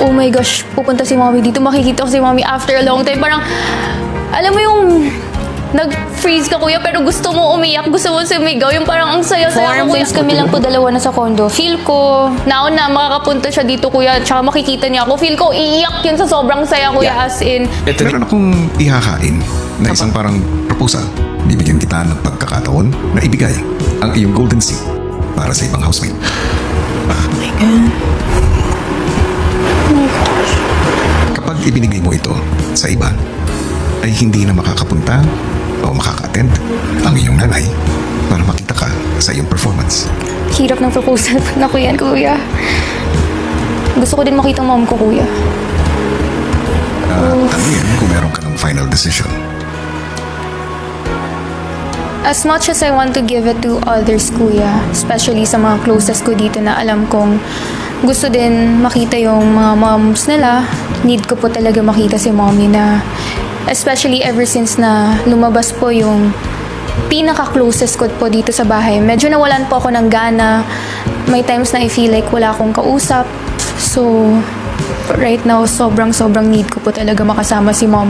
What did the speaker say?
oh my gosh, pupunta si mommy dito, makikita ko si mommy after a long time. Parang, alam mo yung nag-freeze ka, kuya, pero gusto mo umiyak, gusto mo sumigaw, yung parang ang saya-saya ko, kuya. Since kami lang po dalawa na sa condo, feel ko, nauna, makakapunta siya dito, kuya, tsaka makikita niya ako. Feel ko, iiyak yun sa sobrang saya, kuya, as in. Meron akong ihakain na isang parang proposal. Bibigyan kita ng pagkakataon na ibigay ang iyong golden seat para sa ibang housemate. Kapag ibinigay mo ito sa iba, ay hindi na makakapunta o makaka-attend ang iyong nanay para makita ka sa iyong performance. Hirap ng proposal na ko yan, kuya. Gusto ko din makita ang mom ko, kuya. Ano yan kung meron ka ng final decision? As much as I want to give it to others, kuya, especially sa mga closest ko dito na alam kong gusto din makita yung mga moms nila, need ko po talaga makita si mommy na, especially ever since na lumabas po yung pinaka-closest ko po dito sa bahay. Medyo nawalan po ako ng gana. May times na I feel like wala akong kausap. So, right now, sobrang need ko po talaga makasama si mom.